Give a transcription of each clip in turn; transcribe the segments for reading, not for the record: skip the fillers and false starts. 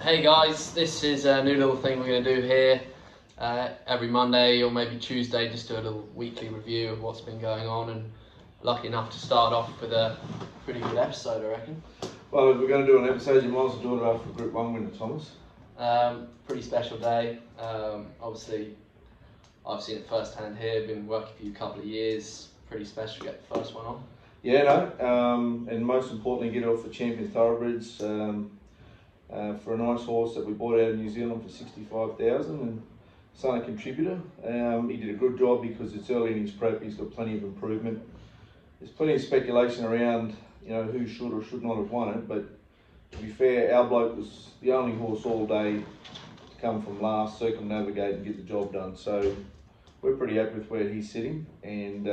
Hey guys, this is a new little thing we're going to do here every Monday or maybe Tuesday, just do a little weekly review of what's been going on, and lucky enough to start off with a pretty good episode, I reckon. Well, if we're going to do an episode, you might as well do it after Group 1 winner, Thomas. Pretty special day. Obviously, I've seen it firsthand here, been working for you a couple of years, pretty special to get the first one on. Yeah, and most importantly, get off the Champion Thoroughbreds for a nice horse that we bought out of New Zealand for $65,000, and son a contributor. He did a good job because it's early in his prep. He's got plenty of improvement. There's plenty of speculation around, who should or should not have won it. But to be fair, our bloke was the only horse all day to come from last, circumnavigate and get the job done. So we're pretty happy with where he's sitting, and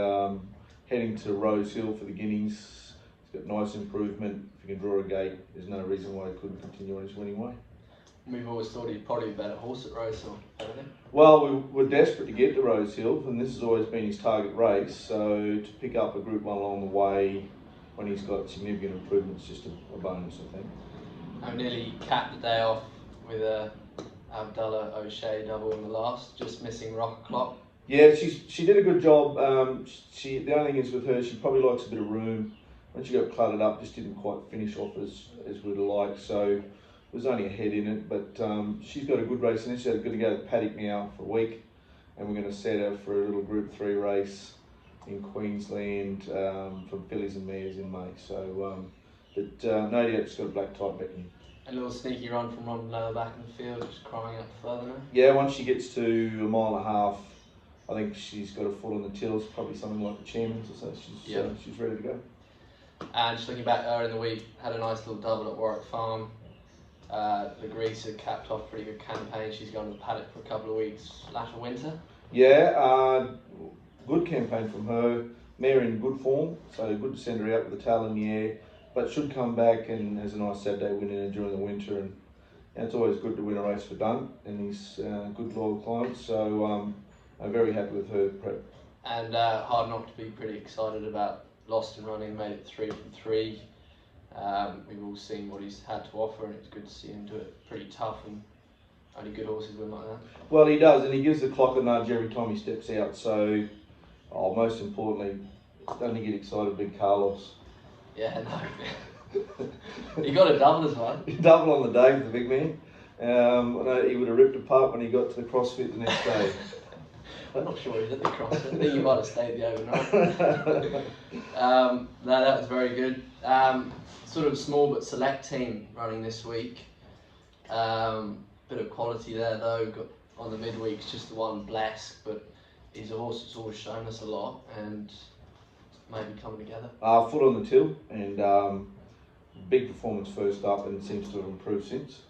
heading to Rose Hill for the Guineas. He's got nice improvement. If he can draw a gate, there's no reason why he couldn't continue on his winning way. We've always thought he'd probably be a better horse at Rose Hill, haven't we? Well, we're desperate to get to Rose Hill, and this has always been his target race. So to pick up a Group 1 along the way when he's got significant improvements, just a bonus, I think. I nearly capped the day off with a Abdullah O'Shea double in the last, just missing Rock Clock. Yeah, she did a good job. The only thing is with her, she probably likes a bit of room. When she got cluttered up, just didn't quite finish off as we'd like. So there's only a head in it, but she's got a good race in it. She's going to go to Paddock now for a week, and we're going to set her for a little Group 3 race in Queensland from fillies and mares in May. So, no doubt she's got a black type back in. A little sneaky run from Ron Lower back in the field, just crying out further now. Yeah, once she gets to a mile and a half, I think she's got a foot on the tills, probably something like the Chairman's or so. She's ready to go. And just looking back there in the week, had a nice little double at Warwick Farm. The Grease had capped off a pretty good campaign. She's gone to the paddock for a couple of weeks, latter winter. Yeah, good campaign from her. Mare in good form, so good to send her out with the tail in the air, but should come back and has a nice Saturday win in her during the winter. And it's always good to win a race for Dunt and his good loyal clients. So I'm very happy with her prep. And hard not to be pretty excited about Lost and Running, made it 3 from 3. We've all seen what he's had to offer, and it's good to see him do it pretty tough, and only good horses win like that. Well, he does, and he gives the clock a nudge every time he steps out. So, most importantly, don't you get excited, big Carlos? Yeah, no. He got a double as well. Double on the day with the big man. I know he would have ripped apart when he got to the CrossFit the next day. I'm not sure he's at the CrossFit. I think he might have stayed the overnight. No, that was very good. Sort of small but select team running this week. Bit of quality there though. Got on the midweeks, just the one Bless, but he's a horse that's always shown us a lot, and maybe coming together. Foot on the till, and big performance first up, and seems to have improved since.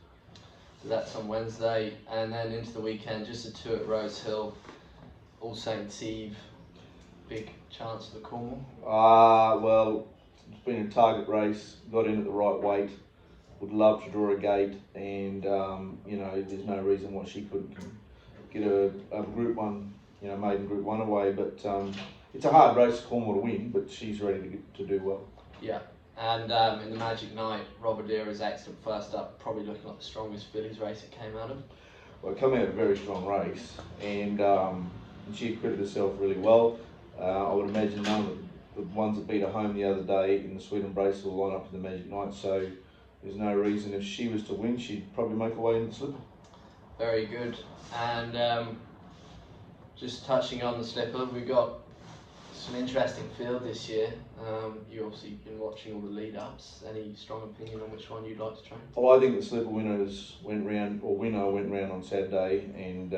So that's on Wednesday, and then into the weekend, just a 2 at Rose Hill. All Saints Eve, big chance for the Cornwall. Well, it's been a target race, got in at the right weight, would love to draw a gate, and there's no reason why she couldn't get a Group 1, maiden Group 1 away. But it's a hard race for Cornwall to win, but she's ready to do well. Yeah, and in the Magic Night, Robadera is excellent first up, probably looking like the strongest fillies race it came out of. Well, it came out of a very strong race, and she acquitted herself really well. I would imagine none of the ones that beat her home the other day in the Sweet Embrace will line up in the Magic Night, so there's no reason if she was to win, she'd probably make her way in the slipper. Very good. And just touching on the slipper, we've got some interesting field this year. You've obviously been watching all the lead-ups. Any strong opinion on which one you'd like to train? Well, I think the slipper winner went round on Saturday, and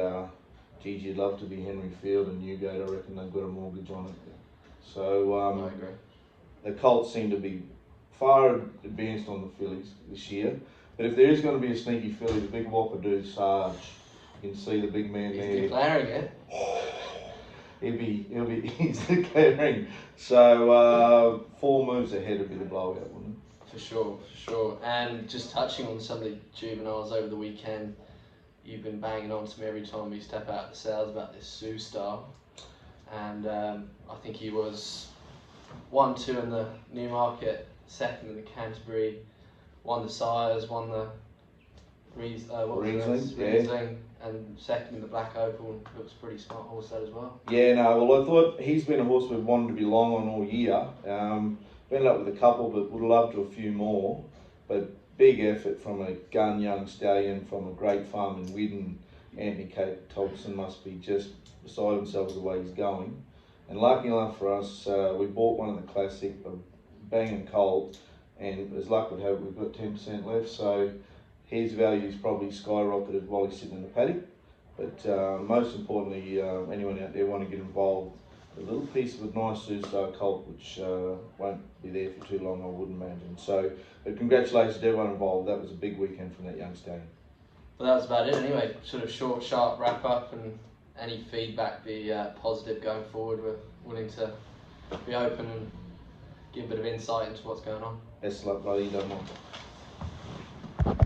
Gigi'd love to be Henry Field and Newgate. I reckon they've got a mortgage on it. So I agree. The Colts seem to be far advanced on the fillies this year. But if there is going to be a sneaky filly, the big whopper dude, Sarge, you can see the big man there. He's declaring it. He's declaring. So 4 moves ahead would be the blowout, wouldn't it? For sure. And just touching on some of the juveniles over the weekend, you've been banging on to me every time we step out of the sales about this Sue Star, and I think he was 1-2 in the Newmarket, 2nd in the Canterbury, won the Sires, won the Riesling, and second in the Black Opal. Looks pretty smart horse that as well. Yeah, no, well I thought he's been a horse we've wanted to be long on all year. Ended up with a couple, but would have loved to a few more. But big effort from a gun young stallion from a great farm in Widden. Anthony Kate Thompson must be just beside himself with the way he's going. And lucky enough for us, we bought one in the Classic, a banging colt, and as luck would have it, we've got 10% left, so his value's probably skyrocketed while he's sitting in the paddock. But most importantly, anyone out there want to get involved, a little piece of a nice Superstar colt, which won't be there for too long, I wouldn't imagine. So, but congratulations to everyone involved. That was a big weekend from that young stallion. Well, that was about it anyway. Sort of short, sharp wrap up, and any feedback be positive going forward. We're willing to be open and give a bit of insight into what's going on. Best of luck, buddy. You don't mind.